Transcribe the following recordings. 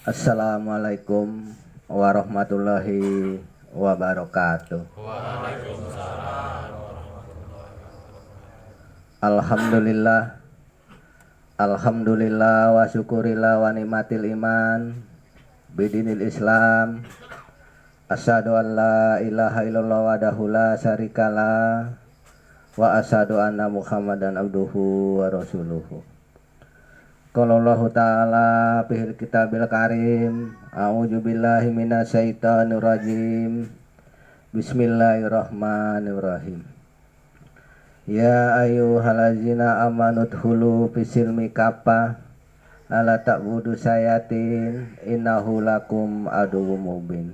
Assalamualaikum warahmatullahi wabarakatuh. Alhamdulillah, alhamdulillah wa syukurillah wa ni'matil iman bidinil Islam. Asyhadu an la ilaha illallah wahdahu la syarikalah wa asyhadu anna Muhammadan abduhu wa rasuluhu. Qala Allahu ta'ala fil kitabil karim, a'udzu billahi minasyaitonir rajim. Bismillahirrahmanirrahim. Ya ayyuhallazina amanu dkhulu fisilmi kaffah ala ta'budu sayatin innahu lakum aduwwum mubin.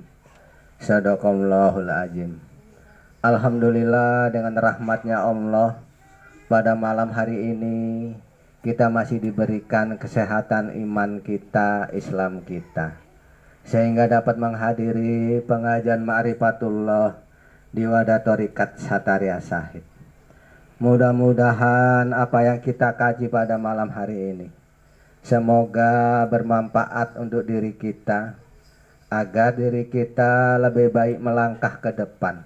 Shadaqallahul azim. Alhamdulillah, dengan rahmatnya Allah pada malam hari ini kita masih diberikan kesehatan iman kita, Islam kita, sehingga dapat menghadiri pengajian Ma'rifatullah di Wadah Thariqat Satariyah Syahid. Mudah-mudahan apa yang kita kaji pada malam hari ini semoga bermanfaat untuk diri kita, agar diri kita lebih baik melangkah ke depan,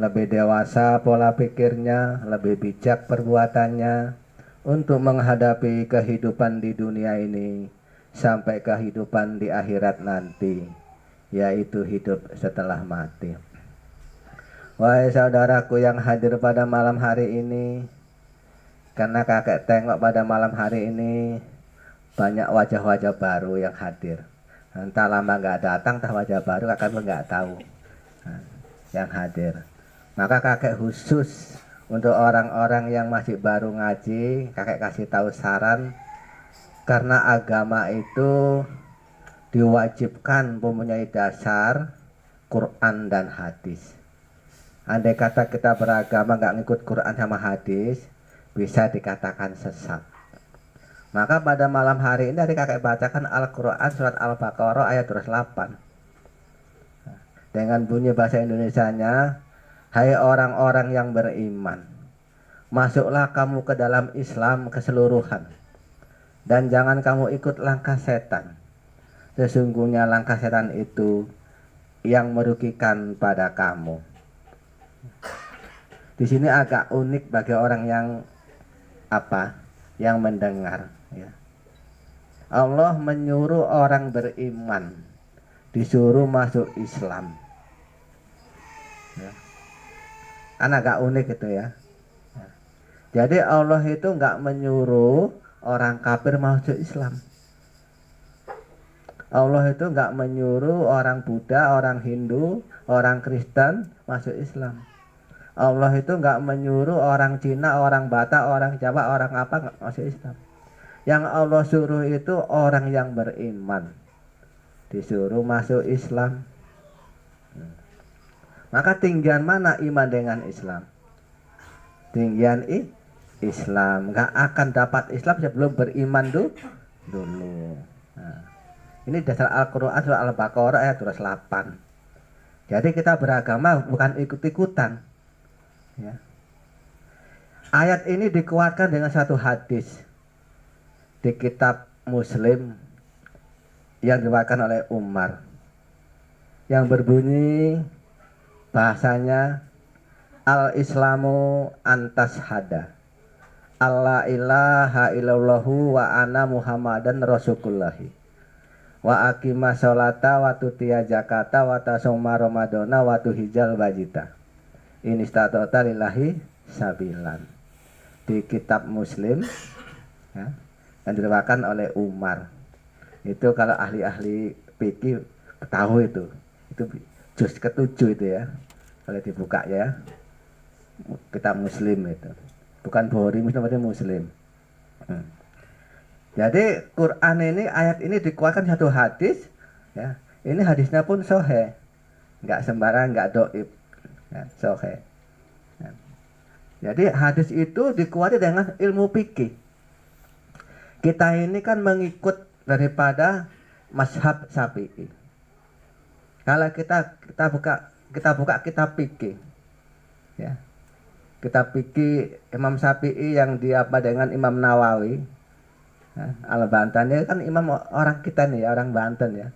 lebih dewasa pola pikirnya, lebih bijak perbuatannya, untuk menghadapi kehidupan di dunia ini sampai kehidupan di akhirat nanti, yaitu hidup setelah mati. Wahai saudaraku yang hadir pada malam hari ini, karena kakek tengok pada malam hari ini banyak wajah-wajah baru yang hadir. Entah lama nggak datang, entah wajah baru, kakek pun nggak tahu yang hadir. Maka kakek khusus untuk orang-orang yang masih baru ngaji, kakek kasih tahu saran, karena agama itu diwajibkan mempunyai dasar Quran dan hadis. Andai kata kita beragama nggak ngikut Quran sama hadis, bisa dikatakan sesat. Maka pada malam hari ini dari kakek bacakan Al-Quran surat Al-Baqarah ayat 28 dengan bunyi bahasa Indonesianya, hai orang-orang yang beriman, masuklah kamu ke dalam Islam keseluruhan, dan jangan kamu ikut langkah setan. Sesungguhnya langkah setan itu yang merugikan pada kamu. Di sini agak unik bagi orang yang yang mendengar. Ya. Allah menyuruh orang beriman disuruh masuk Islam. Ya. Kan agak unik itu ya. Jadi Allah itu nggak menyuruh orang kafir masuk Islam. Allah itu nggak menyuruh orang Buddha, orang Hindu, orang Kristen masuk Islam. Allah itu nggak menyuruh orang Cina, orang Batak, orang Jawa, orang apa nggak masuk Islam. Yang Allah suruh itu orang yang beriman disuruh masuk Islam. Maka tinggian mana iman dengan Islam? Tinggian Islam. Nggak akan dapat Islam sebelum beriman dulu. Nah, ini dasar Al-Quran surah Al-Baqarah ayat 28. Jadi kita beragama bukan ikut-ikutan. Ya. Ayat ini dikuatkan dengan satu hadis di kitab Muslim yang diriwayatkan oleh Umar, yang berbunyi bahasanya, al-islamu antas hada alla ilaha illallahu wa ana muhammadan rasulullahi wa aqima sholata wa tutiya zakata wa tasoma ramadana wa tuhijal wajita ini statota lillahi sabilan. Di kitab Muslim ya, yang diriwayatkan oleh Umar. Itu kalau ahli-ahli fikih tahu itu juz ke-7 itu ya, kalau dibuka ya, kitab Muslim itu bukan Bukhari, Muslim. Jadi Quran ini, ayat ini dikuatkan satu hadis ya, ini hadisnya pun sahih, nggak sembarang, nggak doib ya, sahih ya. Jadi hadis itu dikuati dengan ilmu fikih. Kita ini kan mengikut daripada mazhab Syafi'i. Kalau kita buka kitab fikih ya, kitab fikih Imam Syafi'i yang dengan Imam Nawawi Al Bantan ya kan imam orang kita nih, orang Banten ya.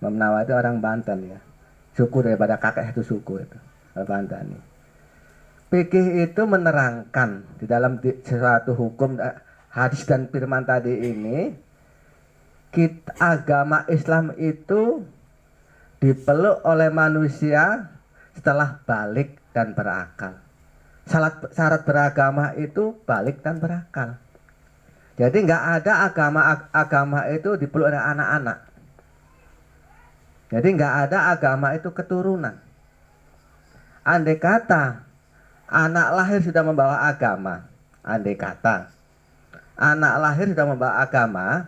Imam Nawawi itu orang Banten ya. Suku daripada kakek itu suku itu. Al Bantan nih. Fikih itu menerangkan di dalam sesuatu hukum hadis dan firman tadi ini, agama Islam itu dipeluk oleh manusia setelah balik dan berakal. Syarat beragama itu balik dan berakal. Jadi nggak ada agama itu dipeluk oleh anak-anak. Jadi nggak ada agama itu keturunan. Andai kata anak lahir sudah membawa agama, andai kata anak lahir sudah membawa agama,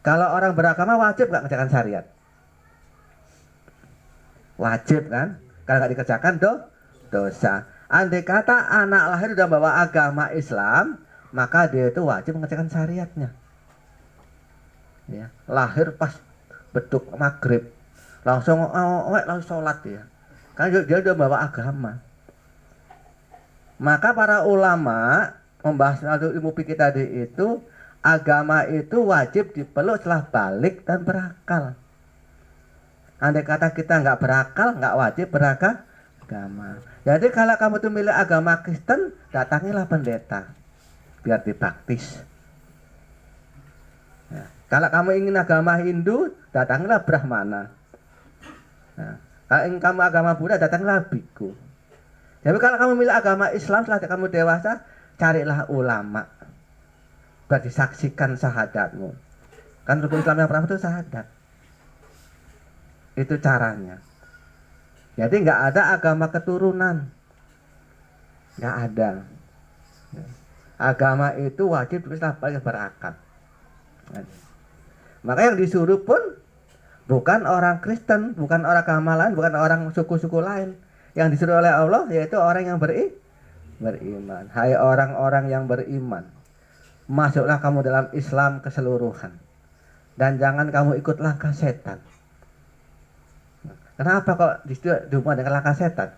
kalau orang beragama wajib nggak mengerjakan syariat? Wajib kan? Kalau nggak dikerjakan dosa. Andai kata anak lahir sudah membawa agama Islam, maka dia itu wajib mengerjakan syariatnya. Ya, lahir pas beduk maghrib, langsung sholat ya. Karena dia sudah membawa agama. Maka para ulama membahas ilmu fikih tadi itu, agama itu wajib dipeluk setelah balik dan berakal. Andai kata kita nggak berakal, nggak wajib beragama. Jadi kalau kamu tuh milih agama Kristen, datangilah pendeta biar dibaptis. Nah, kalau kamu ingin agama Hindu, datangilah Brahmana. Nah, kalau ingin kamu agama Buddha, datangilah biku. Jadi kalau kamu milih agama Islam setelah kamu dewasa, carilah ulama biar disaksikan syahadatmu. Kan rukun Islam yang pertama itu syahadat. Itu caranya. Jadi nggak ada agama keturunan, nggak ada. Agama itu wajib setelah balik berakal. Maka yang disuruh pun bukan orang Kristen, bukan orang agama lain, bukan orang suku-suku lain. Yang disuruh oleh Allah yaitu orang yang beriman. Hai orang-orang yang beriman, masuklah kamu dalam Islam keseluruhan, dan jangan kamu ikut langkah setan. Kenapa kok dihubungkan dengan langkah setan?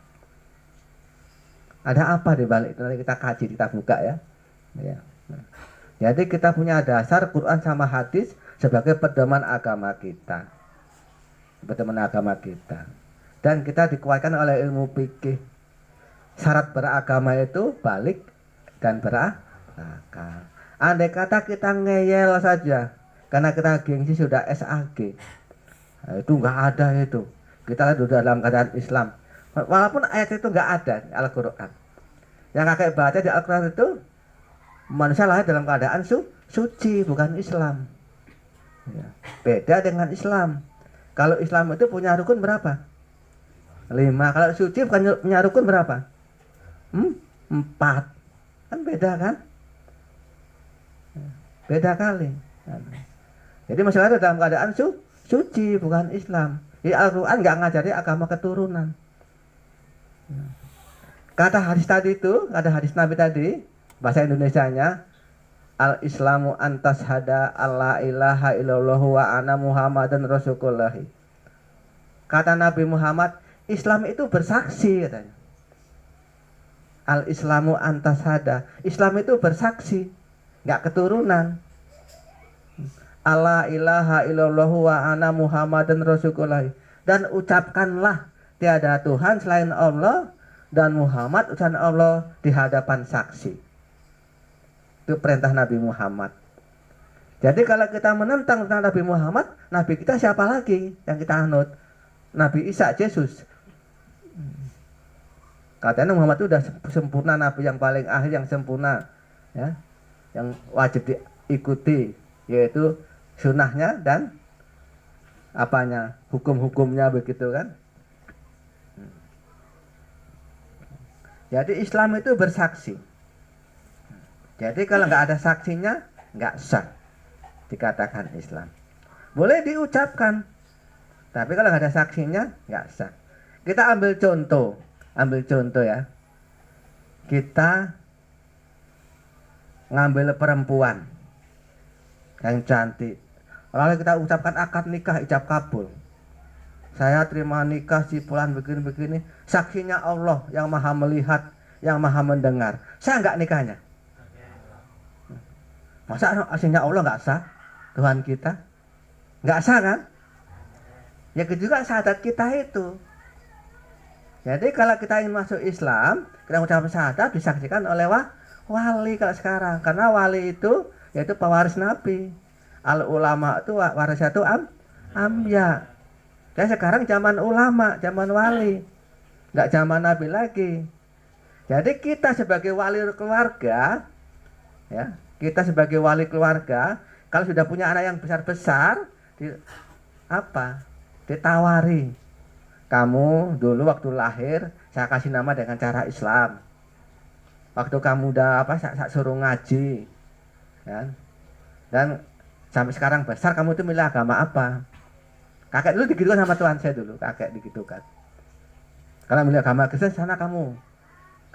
Ada apa di balik itu? Nanti kita kaji, kita buka ya. Jadi kita punya dasar Quran sama hadis sebagai pedoman agama kita. Dan kita dikuatkan oleh ilmu fikih. Syarat beragama itu balik dan berakal. Andai kata kita ngeyel saja karena kita gengsi sudah SAG, nah, itu nggak ada itu. Kita lihat dalam keadaan Islam, walaupun ayat itu nggak ada di Al-Quran. Yang kakek baca di Al-Quran itu manusia lahir dalam keadaan suci, bukan Islam ya. Beda dengan Islam. Kalau Islam itu punya rukun berapa? 5. Kalau suci punya rukun berapa? 4. Kan beda kan? Beda kali. Jadi masalah dalam keadaan suci, bukan Islam. Jadi Al-Quran nggak ngajari agama keturunan. Kata hadis tadi itu, kata hadis Nabi tadi, bahasa Indonesianya, al-Islamu antas hada alla ilaha illallah wa ana Muhammadan Rasulullah. Kata Nabi Muhammad, Islam itu bersaksi katanya. Al-Islamu antas hada, Islam itu bersaksi, nggak keturunan. Alla ilaha illallah wa ana Muhammadan Rasulullah. Dan ucapkanlah tiada Tuhan selain Allah dan Muhammad utusan Allah di hadapan saksi. Itu perintah Nabi Muhammad. Jadi kalau kita menentang tentang Nabi Muhammad, Nabi kita siapa lagi yang kita anut? Nabi Isa, Yesus. Katanya Muhammad itu sudah sempurna, Nabi yang paling akhir, yang sempurna ya, yang wajib diikuti, yaitu sunnahnya dan apanya, hukum-hukumnya, begitu kan. Jadi Islam itu bersaksi. Jadi kalau nggak ada saksinya, nggak sah dikatakan Islam. Boleh diucapkan, tapi kalau nggak ada saksinya, nggak sah. Kita ambil contoh ya. Kita ngambil perempuan yang cantik, lalu kita ucapkan akad nikah, ijab kabul. Saya terima nikah si fulan begini-begini, saksinya Allah yang maha melihat, yang maha mendengar. Saya enggak nikahnya. Masa aslinya Allah nggak sah? Tuhan kita nggak sah kan? Ya juga syahadat kita itu. Jadi kalau kita ingin masuk Islam, kita mengucapkan syahadat disaksikan oleh wali kalau sekarang. Karena wali itu yaitu pewaris Nabi. Al ulama itu warisnya itu amya. Dan sekarang zaman ulama, zaman wali, nggak zaman Nabi lagi. Jadi kita sebagai wali keluarga, ya, kita sebagai wali keluarga, kalau sudah punya anak yang besar-besar, ditawari. Kamu dulu waktu lahir saya kasih nama dengan cara Islam. Waktu kamu udah saya suruh ngaji, kan? Dan sampai sekarang besar kamu itu milih agama apa? Kakek dulu digitukan sama Tuhan saya dulu, kakek digitukan. Kalau milih agama Kristen sana kamu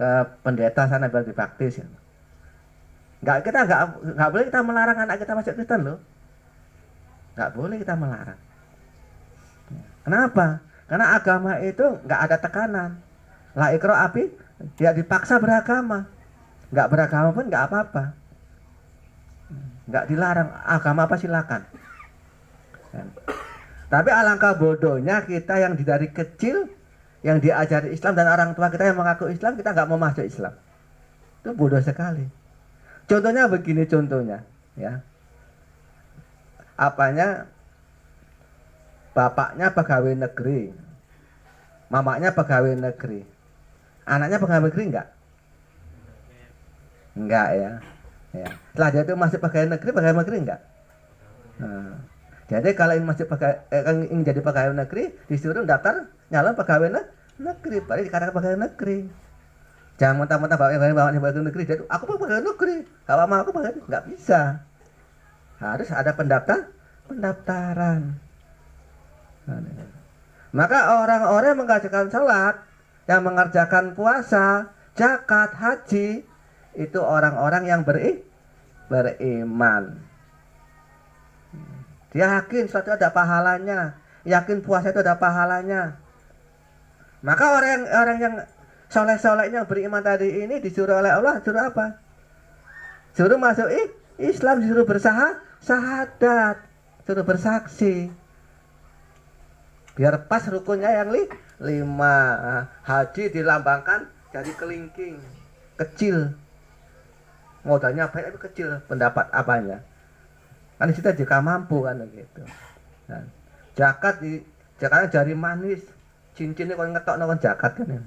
ke pendeta sana biar dibaptis. Ya. Nggak boleh kita melarang anak kita masuk Kristen loh. Nggak boleh kita melarang. Kenapa? Karena agama itu nggak ada tekanan. La ikra api, dia dipaksa beragama. Nggak beragama pun nggak apa-apa. Nggak dilarang, agama apa silakan. Tapi alangkah bodohnya kita yang dari kecil yang diajari Islam dan orang tua kita yang mengaku Islam, kita nggak mau masuk Islam. Itu bodoh sekali. Contohnya begini contohnya, ya. Apanya? Bapaknya pegawai negeri, mamanya pegawai negeri, anaknya pegawai negeri enggak? Enggak ya. Ya. Setelah dia itu masih pegawai negeri enggak? Nah, jadi kalau ingin masuk ingin jadi pegawai negeri, disuruh daftar nyalon pegawai negeri, baru dikatakan pegawai negeri. Jangan mentah-mentah bawa pegawai negeri, jadi aku pegawai negeri, kalau mau aku pegawai, nggak bisa. Harus ada pendaftaran. Maka orang-orang yang mengerjakan sholat, yang mengerjakan puasa, zakat, haji, itu orang-orang yang beriman. Dia yakin sholat itu ada pahalanya, yakin puasa itu ada pahalanya. Maka orang yang soleh-soleh yang beriman tadi ini disuruh oleh Allah, suruh apa? Suruh masuk Islam, disuruh bersahadat, suruh bersaksi. Biar pas rukunnya yang 5. Haji dilambangkan jadi kelingking kecil, modalnya baik tapi kecil pendapat apanya kan kita jika mampu kan gitu. Nah, zakat jari manis, cincinnya kalau ngetok nonton zakat kan ya.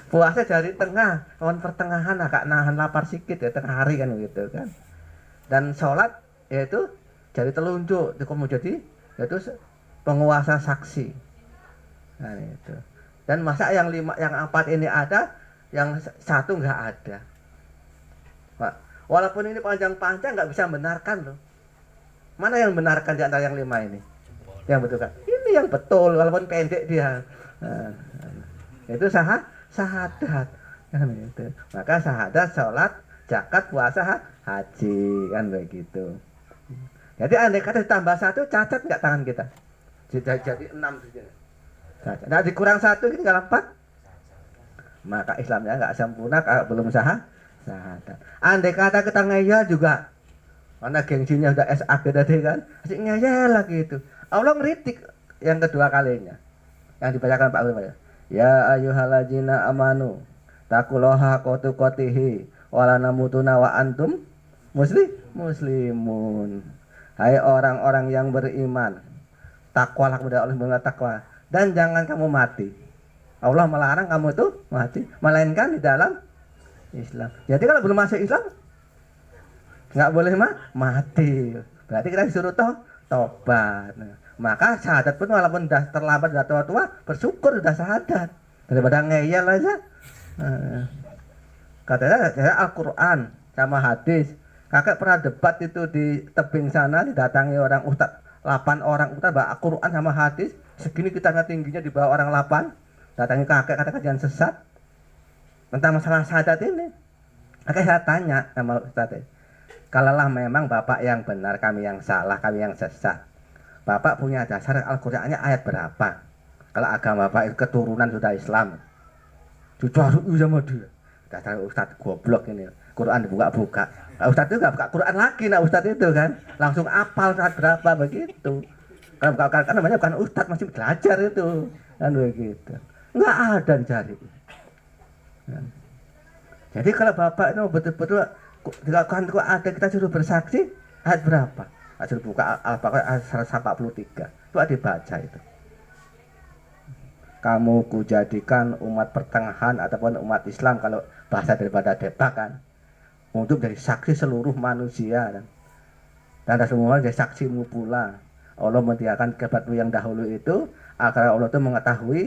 Puasa jari tengah, kawan pertengahan agak nahan lapar sedikit ya tengah hari kan gitu kan. Dan sholat yaitu jari telunjuk, itu mau jadi yaitu penguasa saksi. Nah, itu. Dan masa yang 4 ini ada, yang 1 nggak ada. Pak, walaupun ini panjang-panjang nggak bisa membenarkan loh. Mana yang membenarkan di antara yang 5 ini? Yang betul kan? Ini yang betul, walaupun pendek dia. Nah, itu syahadat. Kan itu. Maka syahadat, sholat, zakat, puasa, haji kan begitu. Jadi andai kata ditambah 1, cacat nggak tangan kita? Jadi 6 saja. Nah dikurang 1 ini tinggal 4. Maka Islamnya nggak sempurna kalau belum syahadat. Andai kata kita ngeyel juga, karena gengsinya udah SAG tadi kan, masih ngeyel lagi itu. Allah ngeritik yang kedua kalinya, yang dibacakan Pak Ulama. Ya ayyuhalladzina amanu taqullaha qatuqatihi wala namutuna wa antum muslimun. Hai orang-orang yang beriman, takwalah kepada Allah takwa dan jangan kamu mati. Allah melarang kamu itu mati, melainkan di dalam Islam. Jadi kalau belum masuk Islam nggak boleh mati. Berarti kita disuruh tobat. Nah, maka syahadat pun walaupun sudah terlambat, sudah tua-tua, bersyukur sudah syahadat daripada ngeyel aja. Nah, katanya Al-Quran sama hadis. Kakek pernah debat itu di tebing sana, didatangi orang ustadz 8 orang ustadz bawa Al-Quran sama hadis segini kita tingginya di bawah orang 8. Datangi kakek, kata jangan sesat tentang masalah syahadat ini. Kakek saya tanya sama ustadz, kalaulah memang bapak yang benar, kami yang salah, kami yang sesat, bapak punya dasar Al-Qurannya ayat berapa? Kalau agama bapak itu keturunan sudah Islam, dicaruki sama dia. Dasar ustadz goblok ini. Quran dibuka-buka. Nah, Ustadz itu nggak buka Quran lagi, nah Ustadz itu kan langsung apal saat berapa begitu. Karena bukan kan namanya bukan Ustadz, masih belajar itu kan begitu. Nggak ada dicari. Kan. Jadi kalau bapak itu betul-betul dilakukan kok ada kita suruh bersaksi ayat berapa? Suruh buka Al-Baqarah ayat 143. Coba dibaca itu. Kamu kujadikan umat pertengahan ataupun umat Islam kalau bahasa daripada debat kan untuk dari saksi seluruh manusia dan semua dari saksimu pula. Allah mentiakan kepadmu yang dahulu itu agar Allah itu mengetahui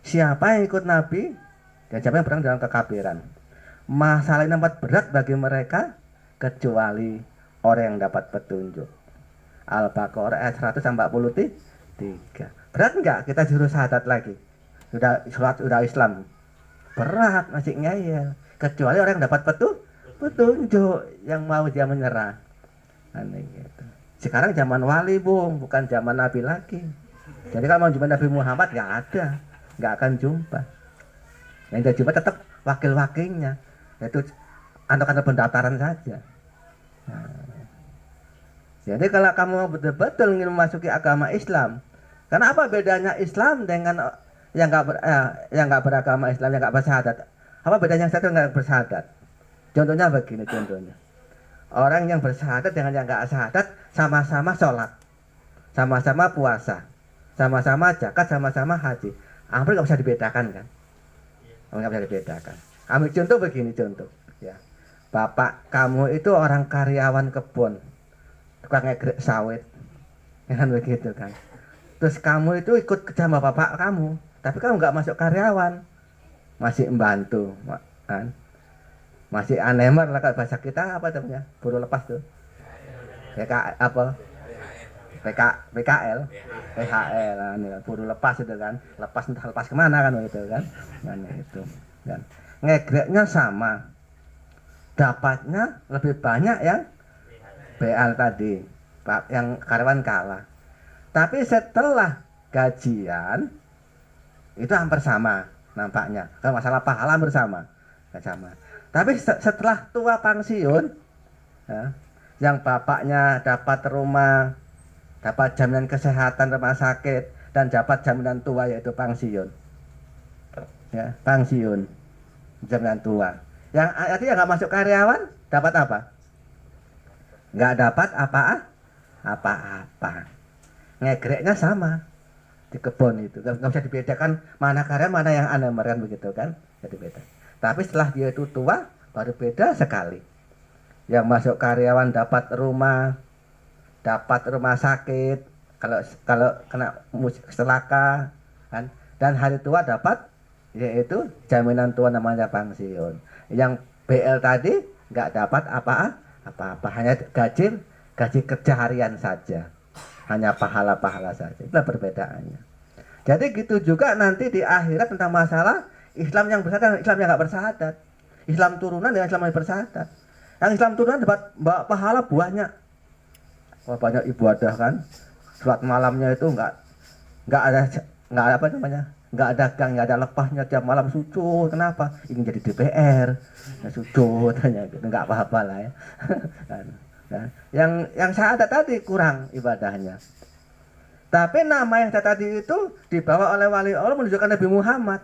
siapa yang ikut Nabi dan siapa yang berang dalam kekafiran. Masalah ini amat berat bagi mereka kecuali orang yang dapat petunjuk. Al-Baqarah ayat 143. Berat enggak kita suruh syahadat lagi? Sudah sholat, sudah Islam, berat, masih ngeyel, kecuali orang yang dapat petunjuk yang mau dia menyerah. Aneh gitu. Sekarang zaman wali bung, bukan zaman nabi lagi. Jadi kalau mau jumpa Nabi Muhammad nggak ada, nggak akan jumpa. Yang dia jumpa tetap wakil-wakilnya, yaitu anak-anak pendaftaran saja. Nah, jadi kalau kamu betul-betul ingin memasuki agama Islam, karena apa bedanya Islam dengan yang nggak beragama Islam, yang nggak bersyahadat? Apa bedanya satu nggak bersyahadat? Contohnya begini, contohnya orang yang bersyahadat dengan yang nggak syahadat sama-sama sholat, sama-sama puasa, sama-sama zakat, sama-sama haji. Hampir nggak bisa dibedakan kan? Nggak bisa dibedakan. Ambil contoh begini, contoh ya, bapak kamu itu orang karyawan kebun, tukang ngegrek sawit, kan begitu kan? Terus kamu itu ikut kerja sama bapak kamu, tapi kamu nggak masuk karyawan, masih membantu, kan? Masih anemer lah kalau bahasa kita apa namanya, buruh lepas tuh, PK apa, PKL, PHL, buruh lepas itu kan, lepas entah lepas kemana kan itu kan, itu kan, ngegreknya sama, dapatnya lebih banyak yang BL tadi, yang karyawan kalah. Tapi setelah gajian itu hampir sama nampaknya. Kalau masalah pahala bersama, sama. Tapi setelah tua pensiun, ya, yang bapaknya dapat rumah, dapat jaminan kesehatan rumah sakit dan dapat jaminan tua yaitu pensiun, ya, pensiun, jaminan tua. Yang artinya nggak masuk karyawan dapat apa? Nggak dapat apa-apa. Ngegreknya sama di kebun itu, nggak bisa dibedakan mana karya mana yang anemer kan begitu kan, jadi beda. Tapi setelah dia itu tua baru beda sekali. Yang masuk karyawan dapat rumah sakit, kalau kena celaka kan, dan hari tua dapat yaitu jaminan tua namanya pensiun. Yang BL tadi nggak dapat apa-apa, hanya gaji kerja harian saja. Hanya pahala-pahala saja. Itulah perbedaannya. Jadi gitu juga nanti di akhirat tentang masalah Islam yang bersyahadat dan Islam yang nggak bersyahadat. Islam turunan dengan Islam yang bersyahadat. Yang Islam turunan dapat pahala banyak. Wah, banyak ibadah kan. Sholat malamnya itu nggak ada apa namanya, nggak ada gang, nggak ada lepasnya, tiap malam sujud. Kenapa? Ingin jadi DPR, ya, sujud hanya gitu, nggak apa-apa lah ya. Nah, yang syahadat tadi kurang ibadahnya. Tapi nama yang tadi itu dibawa oleh wali Allah menunjukkan Nabi Muhammad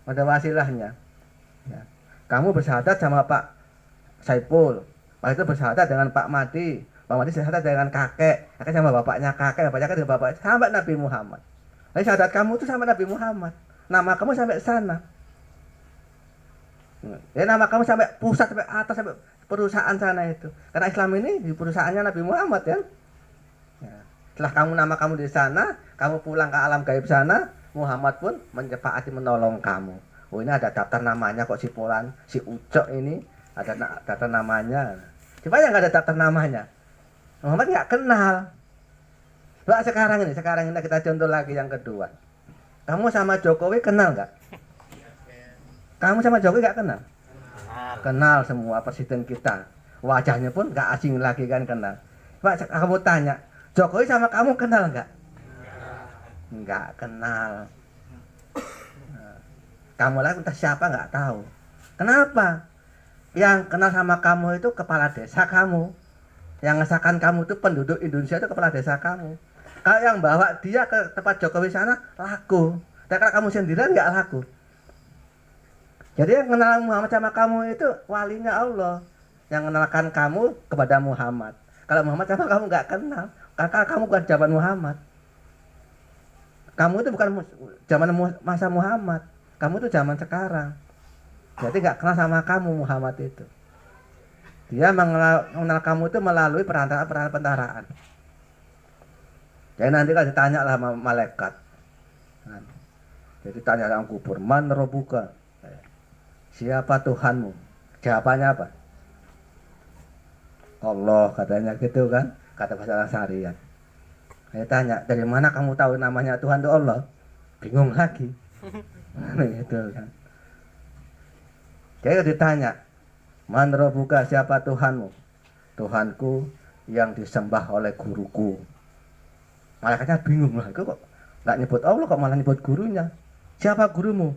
pada wasilahnya. Ya. Kamu bersyahadat sama Pak Saipul, Pak itu bersyahadat dengan Pak Madi, Pak Madi bersyahadat dengan kakek sama bapaknya kakek dengan bapak sampai Nabi Muhammad. Jadi syahadat kamu itu sama Nabi Muhammad, nama kamu sampai sana. Ya, nama kamu sampai pusat, sampai atas, sampai perusahaan sana itu. Karena Islam ini di perusahaannya Nabi Muhammad ya. Setelah nama kamu di sana, kamu pulang ke alam gaib sana, Muhammad pun menyepakati menolong kamu. Oh, ini ada daftar namanya kok, si Fulan, si Ucok ini ada daftar namanya. Coba yang nggak ada daftar namanya, Muhammad nggak kenal. Nah, sekarang ini kita contoh lagi yang kedua. Kamu sama Jokowi kenal nggak? Kamu sama Jokowi nggak kenal? Kenal semua presiden kita. Wajahnya pun nggak asing lagi kan, kenal. Pak, kamu tanya, Jokowi sama kamu kenal nggak? Nggak kenal. Kamu lagi entah siapa nggak tahu. Kenapa? Yang kenal sama kamu itu kepala desa kamu. Yang ngesahkan kamu itu penduduk Indonesia itu kepala desa kamu. Kalau yang bawa dia ke tempat Jokowi sana laku. Dan kalau kamu sendirian nggak laku. Jadi yang kenal Muhammad sama kamu itu walinya Allah. Yang kenalkan kamu kepada Muhammad. Kalau Muhammad sama kamu nggak kenal. Karena kamu bukan zaman Muhammad. Kamu itu bukan zaman masa Muhammad. Kamu itu zaman sekarang. Jadi nggak kenal sama kamu Muhammad itu. Dia mengenal kamu itu melalui perantaraan. Jadi nanti kalau ditanya lah sama malaikat. Jadi tanya dalam kubur, man robuka? Siapa Tuhanmu? Jawabannya apa? Allah katanya gitu kan, kata bahasa Syariat. Saya tanya, dari mana kamu tahu namanya Tuhan itu Allah? Bingung lagi. Gitu kan. Jadi ditanya, man robuka, siapa Tuhanmu? Tuhanku yang disembah oleh guruku. Malaikatnya bingung lah, kok nggak nyebut Allah, kok malah nyebut gurunya. Siapa gurumu?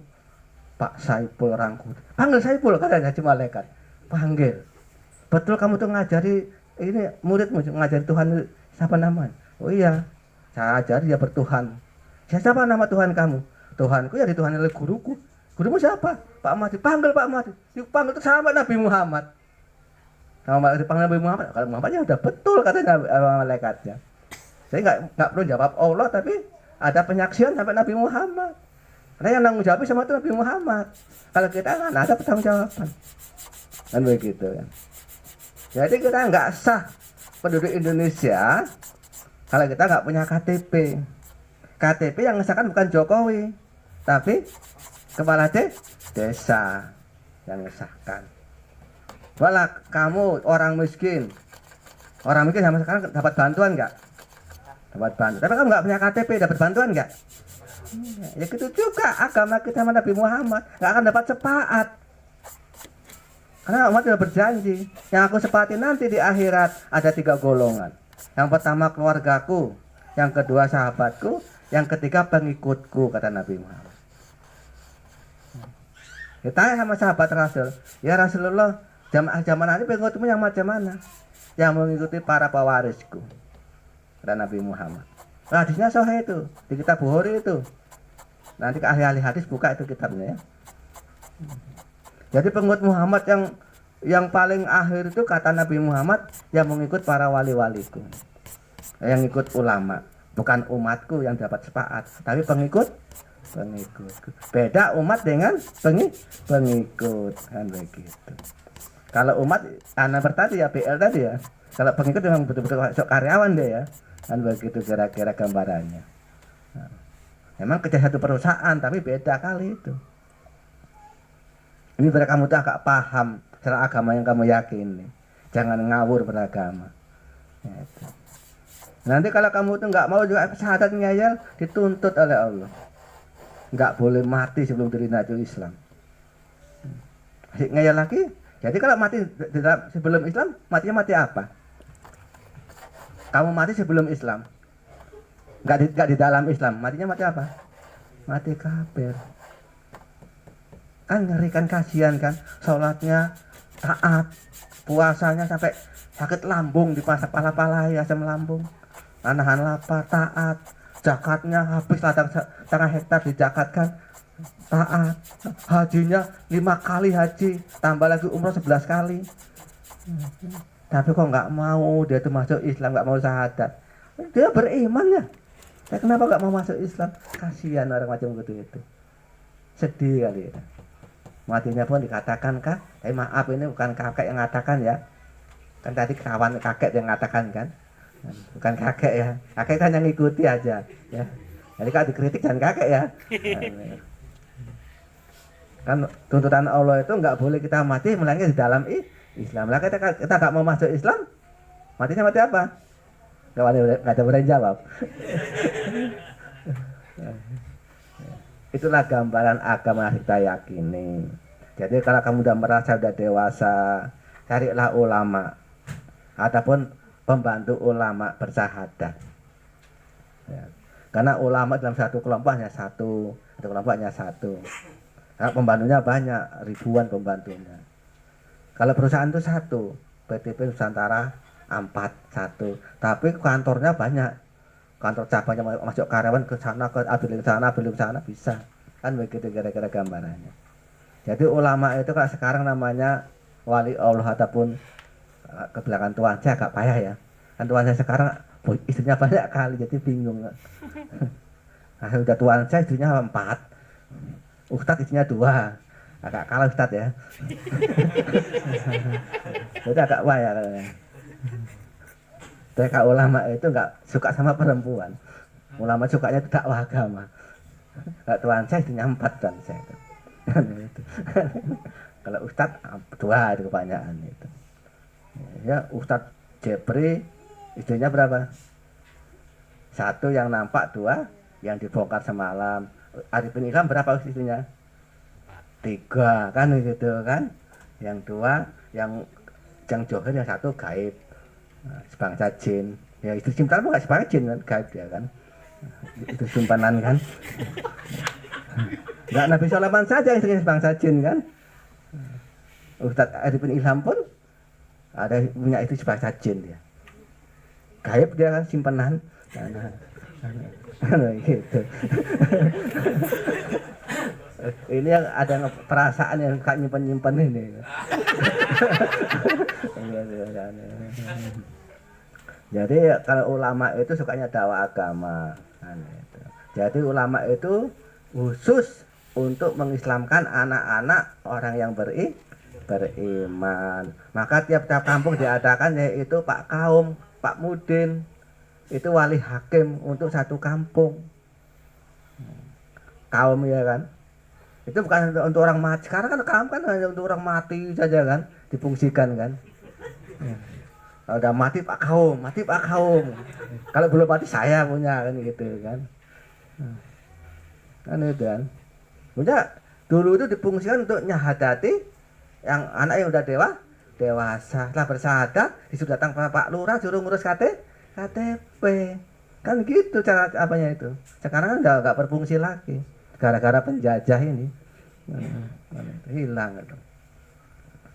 Pak Saipul Rangkuti. Panggil Saipul katanya si malaikat. Panggil. Betul kamu tuh ngajari ini muridmu ngajari Tuhan siapa namanya? Oh iya, saya ajari dia bertuhan. Siapa nama Tuhan kamu? Tuhanku ya dituhani oleh guruku. Gurumu siapa? Pak Mahdi. Panggil Pak Mahdi. Dipanggil itu sama Nabi Muhammad. Sama dipanggil Nabi Muhammad. Kalau Muhammadnya udah betul katanya malaikatnya. Saya nggak perlu jawab Allah, tapi ada penyaksian sampai Nabi Muhammad. Karena yang nanggung jawab sama itu Nabi Muhammad. Kalau kita kan ada pertanggung jawaban. Kan begitu kan. Jadi kita nggak sah penduduk Indonesia kalau kita nggak punya KTP. KTP yang ngesahkan bukan Jokowi, tapi kepala desa yang ngesahkan. Walah kamu orang miskin sama sekarang dapat bantuan nggak? Dapat bantuan. Tapi kamu nggak punya KTP, dapat bantuan nggak? Ya gitu juga agama kita sama Nabi Muhammad nggak akan dapat sepaat. Karena umat sudah berjanji, yang aku sepati nanti di akhirat ada 3 golongan. Yang pertama keluargaku, yang kedua sahabatku, yang ketiga pengikutku, kata Nabi Muhammad. Ditanya sama sahabat Rasul, ya Rasulullah, zaman nanti pengikutmu yang macam mana? Yang mengikuti para pewarisku, kata Nabi Muhammad. Hadisnya sahih itu, di kitab Bukhari itu. Nanti ke ahli-ahli hadis buka itu kitabnya ya. Jadi pengikut Muhammad yang paling akhir itu kata Nabi Muhammad yang mengikut para wali-waliku. Yang ikut ulama, bukan umatku yang dapat sepaat, tapi pengikut. Beda umat dengan pengikut kan begitu. Kalau umat anak bertadi ya BL tadi ya. Kalau pengikut memang betul-betul karyawan deh ya. Kan begitu kira-kira gambarannya. Nah, memang kerja satu perusahaan tapi beda kali itu. Ini biar kamu tuh agak paham secara agama yang kamu yakini. Jangan ngawur beragama. Gitu. Nanti kalau kamu tuh nggak mau juga syahadat ngeyel, dituntut oleh Allah. Nggak boleh mati sebelum terima Islam. Ngeyel lagi. Jadi kalau mati sebelum Islam, matinya mati apa? Kamu mati sebelum Islam, nggak di dalam Islam, matinya mati apa? Mati kafir. Kan ngeri kan, kasihan kan, sholatnya taat, puasanya sampai sakit lambung dipasak pala-pala ya, asam lambung, nahan lapar, taat, zakatnya habis ladang setengah hektar dijakatkan, taat, hajinya 5 kali haji, tambah lagi umroh 11 kali. Tapi kok nggak mau dia tuh masuk Islam, nggak mau syahadat. Dia beriman ya. Kenapa nggak mau masuk Islam? Kasihan orang macam itu. Sedih kali ya. Matinya pun dikatakan kak, maaf ini bukan kakek yang mengatakan ya. Kan tadi kawan kakek yang mengatakan kan. Bukan kakek ya. Kakek kan yang ngikuti aja ya. Jadi kalau dikritik jangan kakek ya. Kan tuntutan Allah itu nggak boleh kita mati melainkan di dalam Islam. Lah kita nggak mau masuk Islam, matinya mati apa? Nggak ada berani jawab. Itulah gambaran agama yang kita yakini. Jadi kalau kamu udah merasa udah dewasa, carilah ulama ataupun pembantu ulama bersyahadat. Ya. Karena ulama dalam satu kelompok hanya satu, Karena pembantunya banyak, ribuan pembantunya. Kalau perusahaan itu satu, PTP Nusantara 41, tapi kantornya banyak. Kantor cabangnya masuk karyawan ke sana, ke abdi ke sana, abdi ke sana bisa. Kan begitu kira-kira gambarannya. Jadi ulama itu kalau sekarang namanya wali Allah ataupun ke belakang tuan saya agak payah ya. Kan tuan saya sekarang istrinya banyak kali jadi bingung. Nah, udah tuan saya istrinya 4, ustadz istrinya 2, agak kalah ustadz ya. Jadi agak payah. Mereka ulama itu nggak suka sama perempuan. Ulama sukanya itu dakwah agama. Tuan saya istrinya 4 tuan saya itu. Kalau ustadz 2 itu kebanyakan itu. Ya Ustadz Jepri istrinya berapa? 1 yang nampak, 2 yang dibongkar semalam. Arifin Ilham berapa istrinya? 3 kan gitu kan? Yang 2 yang Johir, yang 1 gaib, sebangsa jin. Ya itu simpan bukan sebangsa jin kan, gaib dia kan. Itu simpanan kan. Enggak Nabi Sulaiman saja yang istrinya sebangsa jin kan. Ustadz Arifin Ilham pun ada punya itu sebangsa jin dia. Gaib dia kan simpanan. Gitu. Ini yang ada perasaan yang kak nyimpen ini. Jadi kalau ulama itu sukanya dakwah agama. Jadi ulama itu khusus untuk mengislamkan anak-anak orang yang beriman. Maka tiap-tiap kampung diadakan yaitu Pak Kaum, Pak Mudin, itu wali hakim untuk satu kampung. Kaum ya kan. Itu bukan untuk orang mati. Sekarang kan kaum kan hanya untuk orang mati saja kan, difungsikan kan. Kalau udah mati Pak Kaum, mati Pak Kaum. Kalau belum mati saya punya kan gitu kan. Kan itu kan. Punya dulu itu difungsikan untuk nyahadati yang anak yang udah dewasa. Setelah bersyahadat disuruh datang Pak Lurah suruh ngurus KTP. Kan gitu cara apanya itu. Sekarang kan udah nggak berfungsi lagi. Gara-gara penjajah ini hilang gitu.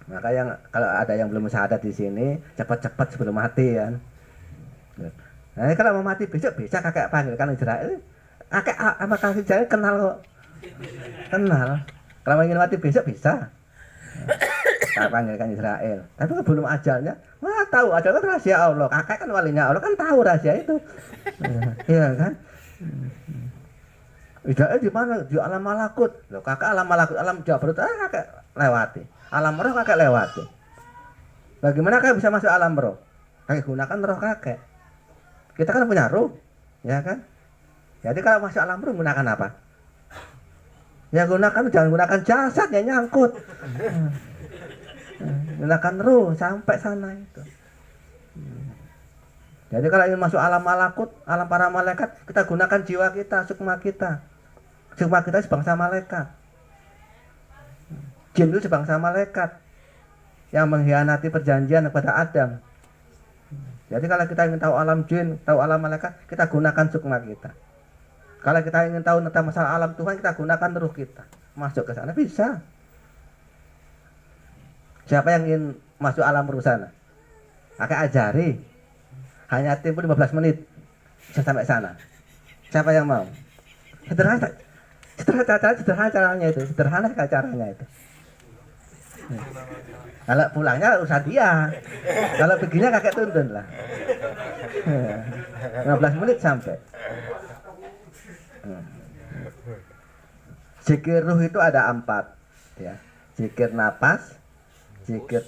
Maka yang kalau ada yang belum syahadat di sini cepat-cepat sebelum mati kan. Nah kalau mau mati besok bisa kakek panggilkan Israel. Kakek sama kakek Israel kenal kok. Kenal. Kalau ingin mati besok bisa. Kakek panggilkan Israel. Tapi belum ajalnya, wah tahu ajalnya rahasia Allah. Kakek kan walinya Allah kan tahu rahasia itu. Iya kan? Israel di mana? Di alam malakut. Loh, kakak alam malakut, alam jabarut, kakek lewati. Alam roh kakek lewati. Bagaimana kakek bisa masuk alam roh? Kakek gunakan roh kakek. Kita kan punya roh, ya kan? Jadi kalau masuk alam roh gunakan apa? Ya jangan gunakan jasad yang nyangkut. Gunakan roh sampai sana itu. Jadi kalau ingin masuk alam malakut, alam para malaikat, kita gunakan jiwa kita, sukma kita. Sukma kita sebangsa malaikat. Jin itu sebangsa malaikat yang mengkhianati perjanjian kepada Adam. Jadi kalau kita ingin tahu alam jin, tahu alam malaikat, kita gunakan sukma kita. Kalau kita ingin tahu tentang masalah alam Tuhan, kita gunakan ruh kita. Masuk ke sana bisa. Siapa yang ingin masuk alam ruh sana? Kakek ajari. Hanya tempo 15 menit bisa sampai sana. Siapa yang mau? Sederhana caranya itu. Sederhana caranya itu. Kalau pulangnya urusan dia. Kalau begini kakek tuntun lah. 15 menit sampai. Zikir ruh itu ada 4 ya. Zikir napas, zikir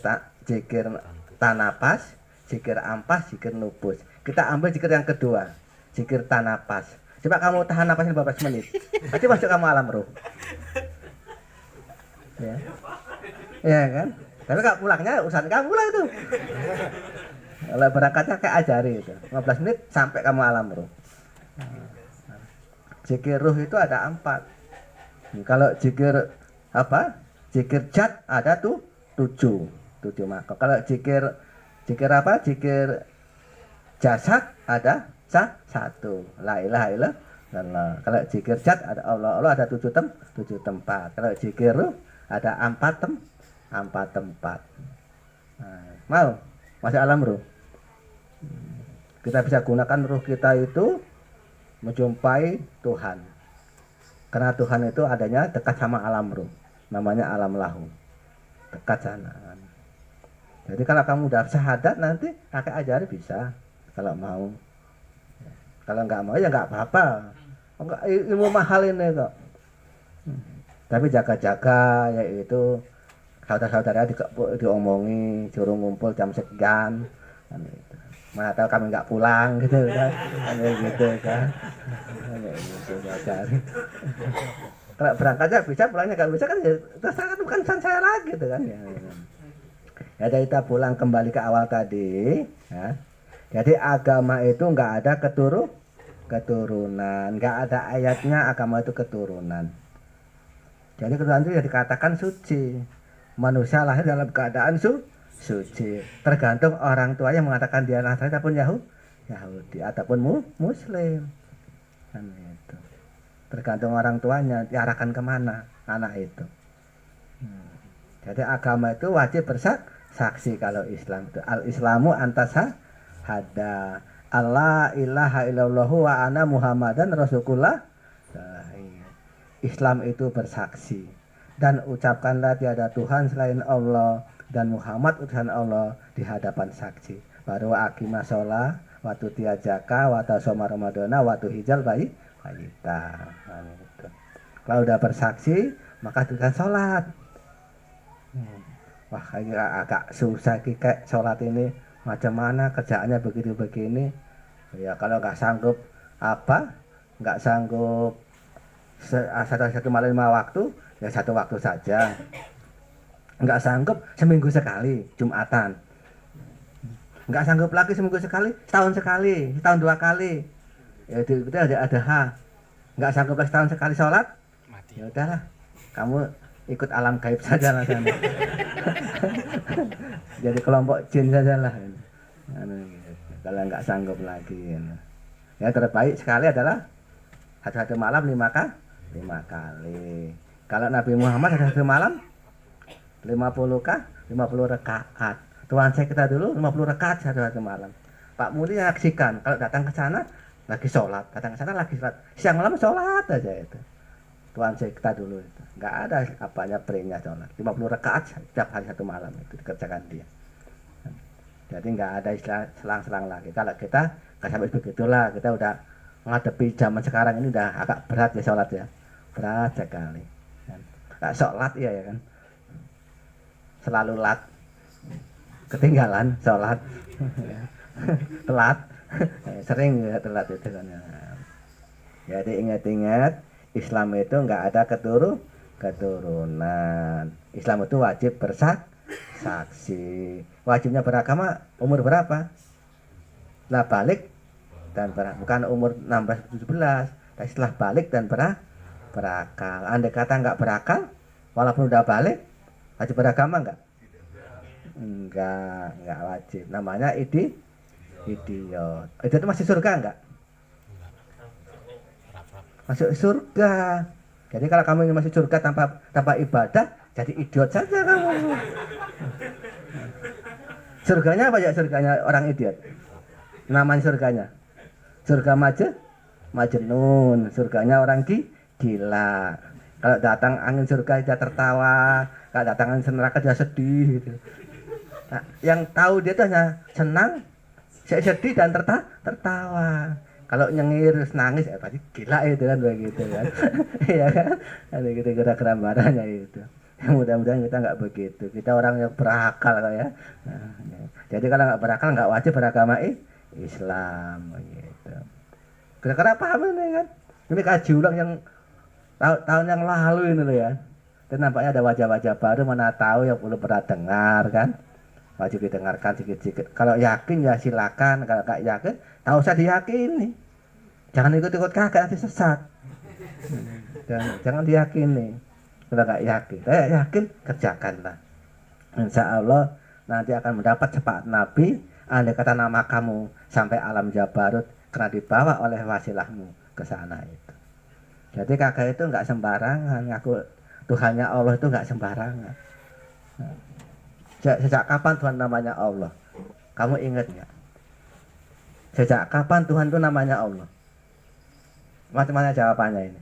tanapas, zikir ampas, zikir nubus. Kita ambil zikir yang kedua, zikir tanapas. Coba kamu tahan napas 15 menit. Nanti masuk kamu alam roh. Ya. Ya kan? Tapi kalau pulangnya urusan kamu lah itu. Kalau berangkatnya kayak ajari itu. 15 menit sampai kamu alam roh. Zikir ruh itu ada 4. Kalau zikir apa? Zikir jat ada tuh 7 maka. Kalau zikir apa? Zikir jasad ada 1. La ilaha illallah. Kalau zikir jat ada Allah ada 7 tempat. Kalau zikir ruh ada 4 tempat. Mau masuk alam ruh. Kita bisa gunakan ruh kita itu menjumpai Tuhan. Karena Tuhan itu adanya dekat sama alam ruh. Namanya alam lahu. Dekat sana. Jadi kalau kamu udah syahadat nanti kakek ajari bisa. Kalau mau. Kalau nggak mau ya nggak apa-apa. Enggak, ilmu mahal ini kok. Tapi jaga-jaga yaitu saudara-saudara diomongi suruh ngumpul jam sekian. Mana tahu kami nggak pulang gitu kan, gitu kan. Kalau berangkatnya bisa, pulangnya nggak bisa kan ya terserah, bukan saya lagi gitu kan ya. Ya kita pulang kembali ke awal tadi ya. Jadi agama itu nggak ada keturunan, nggak ada ayatnya agama itu keturunan. Jadi keturunan itu ya dikatakan suci. Manusia lahir dalam keadaan suci. Tergantung orang tua yang mengatakan dia Nasrani ataupun Yahudi ataupun Muslim. Kan itu. Tergantung orang tuanya diarahkan kemana anak itu. Jadi agama itu wajib bersaksi. Kalau Islam itu al-Islamu antasa hada Allah ilaha illallahu wa ana Muhammadan Rasulullah. Islam itu bersaksi dan ucapkanlah tiada Tuhan selain Allah dan Muhammad utusan Allah di hadapan saksi. Baru akimah sholat, waktu tiajaka, waktu soma Ramadana, waktu hijal bayita. Kalau udah bersaksi maka dengan sholat. Wah ini agak susah kayak sholat ini, macam mana kerjaannya begini. Ya kalau nggak sanggup nggak sanggup satu malam 5 waktu, ya 1 waktu saja. Nggak sanggup seminggu sekali, Jumatan. Nggak sanggup lagi seminggu sekali, setahun sekali, setahun 2 kali. Ya itu ada hal. Nggak sanggup lagi setahun sekali sholat, ya udahlah, kamu ikut alam gaib saja lah sana. Jadi kelompok jin saja lah. Kalau nggak sanggup lagi. Ya terbaik sekali adalah satu malam 5 kali. Kalau Nabi Muhammad satu malam 50 rakaat. Tuhan saya kita dulu 50 rakaat satu malam. Pak Muli saksikan kalau datang ke sana lagi sholat, datang ke sana lagi sholat, siang malam sholat aja itu. Tuhan saya kita dulu itu nggak ada apanya perintah sholat 50 rakaat setiap hari satu malam itu dikerjakan dia. Jadi nggak ada istilah selang-selang lagi. Kalau kita nggak sampai begitulah, kita udah menghadapi zaman sekarang ini udah agak berat ya sholat ya. Berat sekali. Nggak sholat ya kan. Selalu ketinggalan sholat. Telat. Sering ya telat itu kan. Jadi ingat-ingat Islam itu nggak ada keturunan. Islam itu wajib bersaksi. Wajibnya beragama umur berapa? Lah balik dan bukan umur 16-17, tapi setelah balik dan berakal. Andai kata nggak berakal, walaupun udah balik, wajib beragama nggak? Nggak wajib. Namanya idiot. Itu masih surga nggak? Masuk surga. Jadi kalau kamu ingin masuk surga tanpa ibadah, jadi idiot saja kamu. Surganya apa ya? Surganya orang idiot. Namanya surganya. Surga Majnun, surganya orang gila. Kalau datang angin surga dia tertawa, kalau datang angin neraka dia sedih gitu. Nah, yang tahu dia itu hanya senang, sedih dan tertawa. Kalau nyengir nangis pasti gila itu kan begitu kan. Iya kan? Ada gitu gerak gambarannya itu. Mudah-mudahan kita nggak begitu. Kita orang yang berakal kok ya. Nah, ya. Jadi kalau nggak berakal nggak wajib beragama Islam gitu. Kira-kira paham ini kan? Ini kaji ulang yang tahun yang lalu ini loh ya. Dan nampaknya ada wajah-wajah baru, mana tahu yang belum pernah dengar kan. Wajib didengarkan sedikit-sedikit. Kalau yakin ya silakan, kalau nggak yakin, tak usah diyakini. Jangan ikut-ikut kakek nanti sesat. Jangan diyakini. Kalau nggak yakin, yakin kerjakanlah. Insya Allah nanti akan mendapat syafaat Nabi. Andai kata nama kamu sampai alam Jabarut karena dibawa oleh wasilahmu ke sana itu. Jadi kakek itu nggak sembarangan, ngaku Tuhannya Allah itu nggak sembarangan. Sejak kapan Tuhan namanya Allah? Kamu ingat nggak? Sejak kapan Tuhan itu namanya Allah? Macam mana jawabannya ini?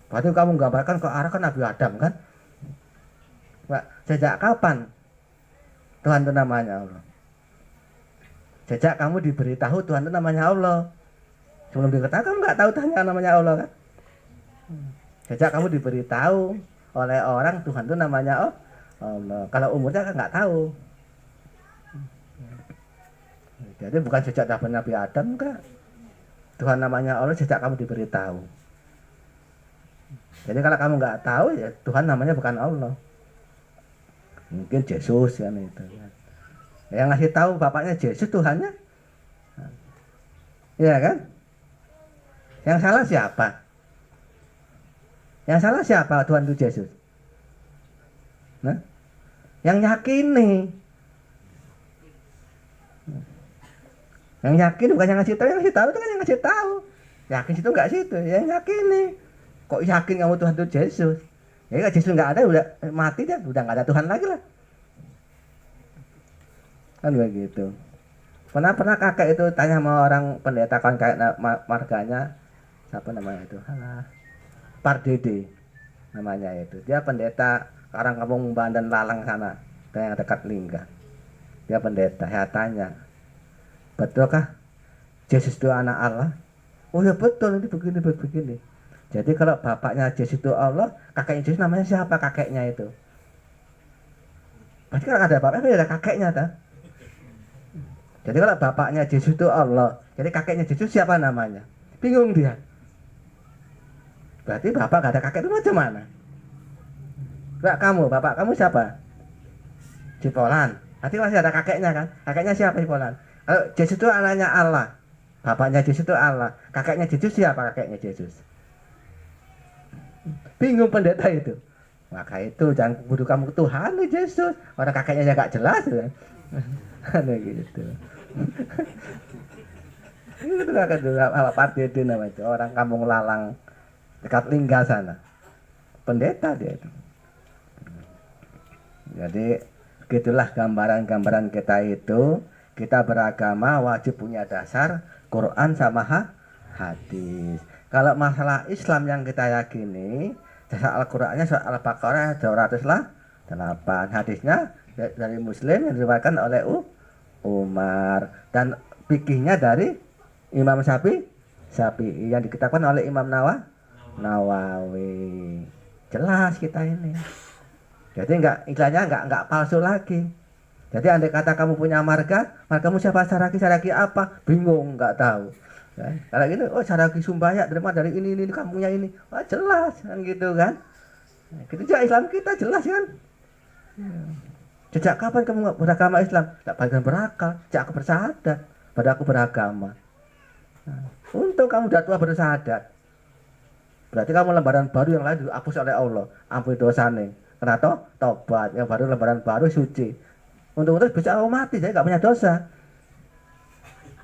Berarti kamu gambarkan ke arah kan Nabi Adam kan? Pak, sejak kapan Tuhan itu namanya Allah? Sejak kamu diberitahu Tuhan itu namanya Allah. Sebelum diketahui kamu nggak tahu Tuhan namanya Allah kan? Sejak kamu diberitahu oleh orang Tuhan itu namanya Allah. Kalau umurnya kan nggak tahu. Jadi bukan sejak Nabi Adam kan? Tuhan namanya Allah sejak kamu diberitahu. Jadi kalau kamu nggak tahu ya Tuhan namanya bukan Allah. Mungkin Yesus kan itu. Yang ngasih tahu bapaknya Yesus Tuhannya. Iya kan? Yang salah siapa? Yang salah siapa Tuhan itu Yesus? Nah, yang yakini. Yang yakin bukan yang ngasih tahu, yang ngasih tahu itu kan yang ngasih tahu. Yakin situ nggak situ, yang yakini. Kok yakin kamu Tuhan itu Yesus? Ya kalau Yesus nggak ada udah mati dia, udah nggak ada Tuhan lagi lah. Kan begitu. Pernah kakek itu tanya sama orang pendeta kan kayak marganya siapa namanya itu? Pardede namanya itu. Dia pendeta orang kampung Bandan Lalang sana, yang dekat Lingga. Dia pendeta. Saya tanya, betulkah Yesus itu anak Allah? Oh ya betul, ini begini. Jadi kalau bapaknya Yesus itu Allah, kakeknya Yesus namanya siapa kakeknya itu? Berarti kalau ada bapaknya ada kakeknya tak? Jadi kalau bapaknya Yesus itu Allah, jadi kakeknya Yesus siapa namanya? Bingung dia. Berarti bapak gak ada kakek itu macam mana? Bapak kamu siapa? Cipolan. Berarti masih ada kakeknya kan? Kakeknya siapa Cipolan? Kalau Yesus itu anaknya Allah, bapaknya Yesus itu Allah, kakeknya Yesus siapa kakeknya Yesus? Bingung pendeta itu. Maka itu jangan kudu kamu Tuhan Yesus. Orang kakeknya gak jelas kan? Aneh gitu. Itu kakek dulu apa Pardede nama itu orang kampung Lalang dekat Lingga sana. Pendeta dia itu. Jadi gitulah gambaran-gambaran kita itu. Kita beragama wajib punya dasar Quran sama hadis. Kalau masalah Islam yang kita yakini, dasar Al-Qur'annya soal Al-Baqarah 208, hadisnya dari Muslim yang diriwayatkan oleh Umar dan fikihnya dari Imam Syafi'i yang dikitabkan oleh Imam Nawawi. Jelas kita ini. Jadi iklannya enggak palsu lagi. Jadi andai kata kamu punya margamu siapa Saraki apa? Bingung, enggak tahu. Ya, kalau gini, oh Saraki Sumbaya dari ini kampungnya ini. Wah, jelas kan gitu kan. Nah, gitu juga Islam kita jelas kan. Ya. Sejak kapan kamu beragama Islam? Tak bagian berakal, sejak aku bersyahadat pada aku beragama. Nah, untuk kamu udah tua bersyahadat. Berarti kamu lembaran baru yang lain dihapus oleh Allah. Ampuni dosane. Kenapa? Tobat. Yang baru lembaran baru suci. Untuk bisa aku mati, saya nggak punya dosa.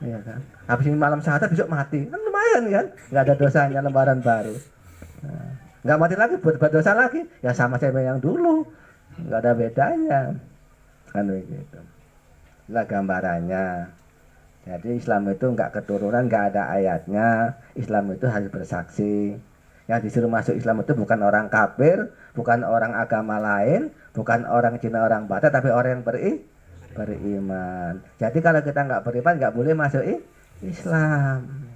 Iya kan? Habis ini malam syahadat besok mati, kan lumayan kan? Nggak ada dosanya lembaran baru. Nah, nggak mati lagi, buat dosa lagi, ya sama saya yang dulu, nggak ada bedanya, kan begitu. Itulah gambarannya. Jadi Islam itu nggak keturunan, nggak ada ayatnya. Islam itu harus bersaksi. Yang disuruh masuk Islam itu bukan orang kafir, bukan orang agama lain, bukan orang Cina, orang Batak, tapi orang yang beriman. Jadi kalau kita nggak beriman, nggak boleh masuk Islam.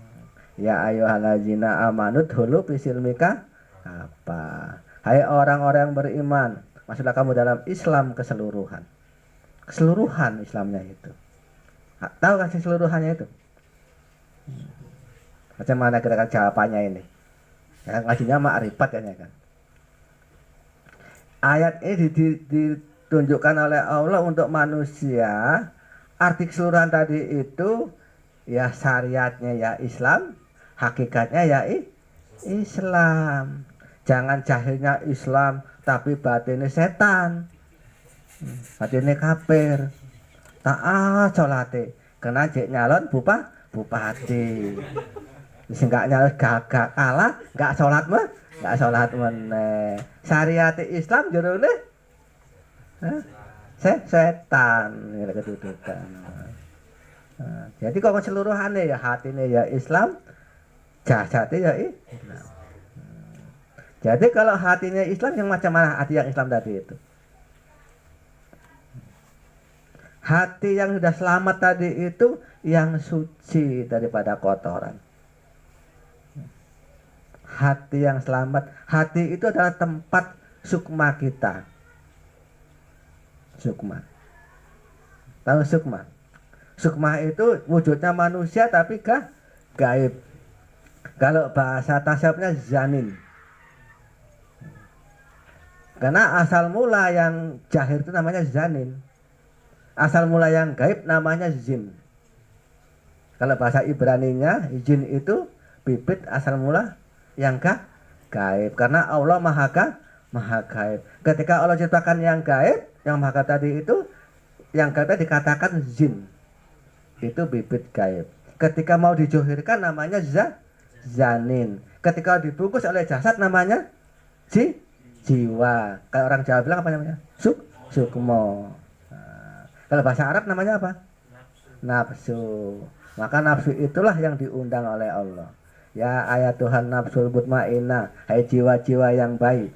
Ya ayyuhallazina amanu dkhulu fisilmika apa? Hai orang-orang yang beriman, masuklah kamu dalam Islam keseluruhan. Keseluruhan Islamnya itu. Tahu kan keseluruhannya itu? Macam mana kira-kira jawabannya ini? Ya, ngajinya ma'rifat kan. Ayat ini ditunjukkan oleh Allah untuk manusia. Arti keseluruhan tadi itu ya syariatnya ya Islam, hakikatnya ya Islam. Jangan jahilnya Islam tapi batinnya setan. Batinnya kafir. Taat salate kena jek nyalon bupati. Wis enggak nyalon gagak kalah, enggak salat meneh. Syariat Islam jerone Hah? Setan ya kedudukan. Jadi kok keseluruhannya ya hatinya ya Islam, jasadnya ya Islam. Jadi kalau hatinya Islam yang macam mana hati yang Islam tadi itu? Hati yang sudah selamat tadi itu yang suci daripada kotoran. Hati yang selamat, hati itu adalah tempat sukma kita. Sukma. Tahu sukma? Sukma itu wujudnya manusia tapi gaib. Kalau bahasa tasawufnya zanin. Karena asal mula yang jahir itu namanya zanin. Asal mula yang gaib namanya jin. Kalau bahasa Ibraninya jin itu bibit asal mula yang gaib. Karena Allah maha gaib. Ketika Allah ciptakan yang gaib, yang maha gaib tadi itu, yang gaibnya dikatakan jin. Itu bibit gaib. Ketika mau dijohirkan namanya zanin. Ketika dibungkus oleh jasad namanya jiwa. Kalau orang Jawa bilang apa namanya? Sukmo. Kalau bahasa Arab namanya apa? Nafsu. Maka nafsu itulah yang diundang oleh Allah. Ya ayat Tuhan nafsul mutmainnah, hai jiwa-jiwa yang baik.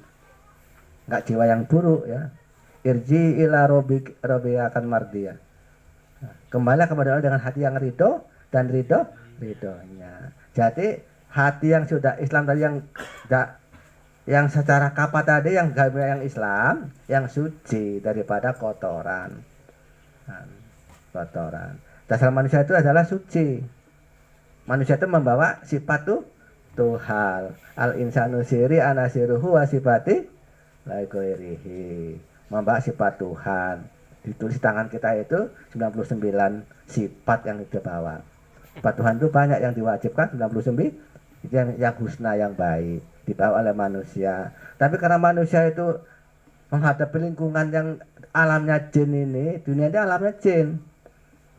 Enggak jiwa yang buruk ya. Irji ila robbika akan mardiyah. Kembali kepada Allah dengan hati yang ridho dan ridhonya. Jadi hati yang sudah Islam tadi yang secara kapa tadi yang Islam, yang suci daripada kotoran. Dasar manusia itu adalah suci. Manusia itu membawa sifat Tuhan. Al insanu siri anasiruhu wa sifati la ghairihi. Membawa sifat Tuhan. Ditulis tangan kita itu 99 sifat yang dibawa. Sifat Tuhan itu banyak yang diwajibkan 99. Itu yang husna, yang baik dibawa oleh manusia. Tapi karena manusia itu menghadapi lingkungan yang alamnya jin ini, dunia ini alamnya jin,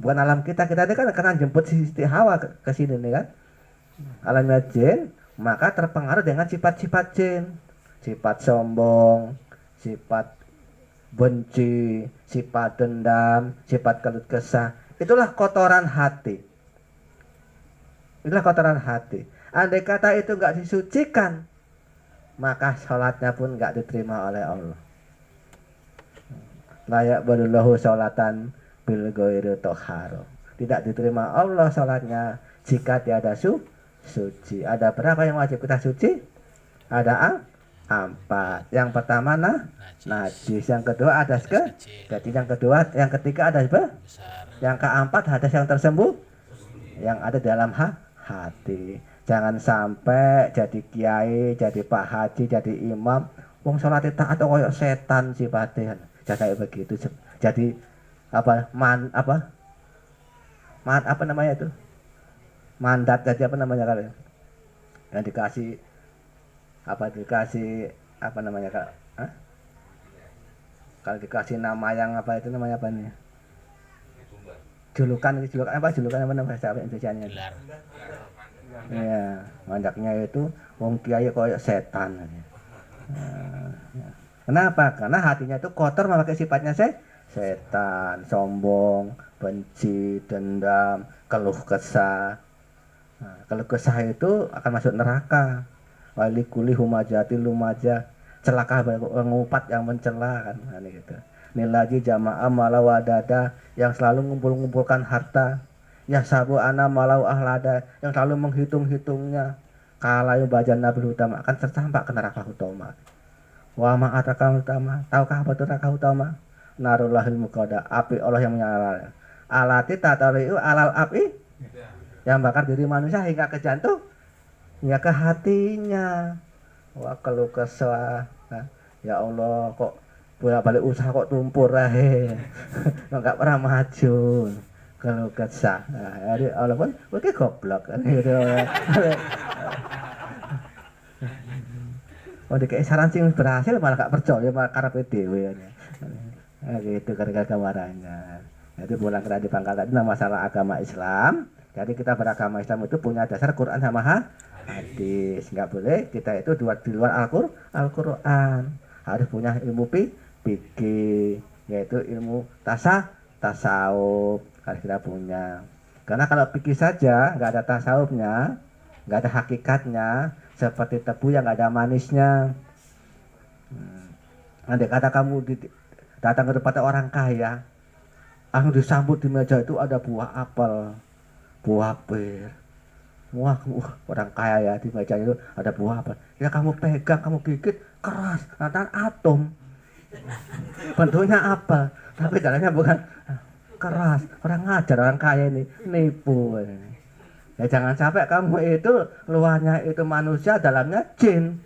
bukan alam kita. Kita ini kan karena jemput Siti Hawa ke sini nih kan, alamnya jin, maka terpengaruh dengan sifat-sifat jin, sifat sombong, sifat benci, sifat dendam, sifat kelut kesah. Itulah kotoran hati. Itulah kotoran hati. Andai kata itu nggak disucikan, maka sholatnya pun nggak diterima oleh Allah. Layak berullahu sholatan bil ghairi toharo. Tidak diterima Allah sholatnya jika tiada suci. Ada berapa yang wajib kita suci? Ada 4. Yang pertama najis. Yang kedua hadas kecil. Yang ketiga hadas besar. Yang keempat hadas yang tersembunyi yang ada dalam hati. Jangan sampai jadi kiai, jadi pak haji, jadi imam, wong sholat taat koyok setan sifatnya. Jadi begitu. Jadi apa namanya itu? Mandat, jadi apa namanya kali? Yang dikasih apa namanya kak? Kalau dikasih nama yang apa itu namanya apa nih? Julukan apa bahasa Indonesianya? Ya, mandaknya itu wong kiai koyok setan. Kenapa? Karena hatinya itu kotor memakai sifatnya setan, sombong, benci, dendam, keluh kesah. Keluh kesah itu akan masuk neraka. Wali kuli humajati lumaja, celaka pengupat yang mencela kan, gitu. Ini lagi jamaah malau wadada yang selalu ngumpulkan harta. Ya sabu ana malau ahlada yang selalu menghitung-hitungnya. Kalau baca Nabi utama akan tersampak ke neraka utama. Wa ma'ataka utama. Tahukah apa itu neraka utama? Narullahil muqadda, api Allah yang menyala. Alati tatariu alal api yang bakar diri manusia hingga ke jantung, hingga ke hatinya. Wah kalau kesah, ya Allah kok bolak-balik usaha kok tumpur nggak pernah maju. Kalau kesah, jadi Allah pun oke goblok kan gitu. Oh dikasih saran sih berhasil malah gak percaya malah karena PDW ya. Gitu gara-gara kemarannya. Jadi pulang ke pangkal tadi masalah agama Islam. Jadi kita beragama Islam itu punya dasar Quran sama hadis. Nggak boleh kita itu di luar Al-Quran. Harus punya ilmu fikih, yaitu ilmu tasawuf harus kita punya. Karena kalau pikir saja nggak ada tasawufnya, nggak ada hakikatnya, seperti tebu yang nggak ada manisnya. Nanti kata kamu datang ke tempat orang kaya, langsung disambut di meja itu ada buah apel, buah pir. Wah, orang kaya ya, di meja itu ada buah apel. Ya kamu pegang, kamu gigit, keras, nanti atom. Bentuknya apa? Tapi dalamnya bukan keras. Orang ngajar, orang kaya ini nipu. Ya jangan sampai kamu itu luarnya itu manusia, dalamnya jin.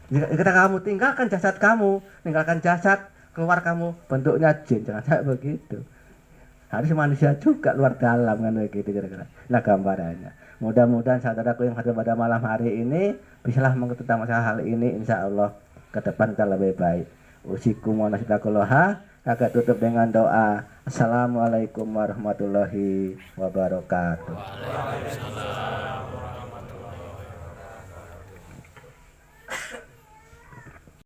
Ketika kamu tinggalkan jasad kamu, tinggalkan jasad, keluar kamu bentuknya jin, jangan sampai begitu. Harus manusia juga luar dalam kan begitu kira-kira. Nah gambarannya. Mudah-mudahan saudaraku yang hadir pada malam hari ini bisalah mengerti tentang masalah hal ini, insya Allah ke depan kita lebih baik. Usikum wa nasidakullaha. Agak tutup dengan doa. Assalamualaikum warahmatullahi wabarakatuh. Waalaikumsalam.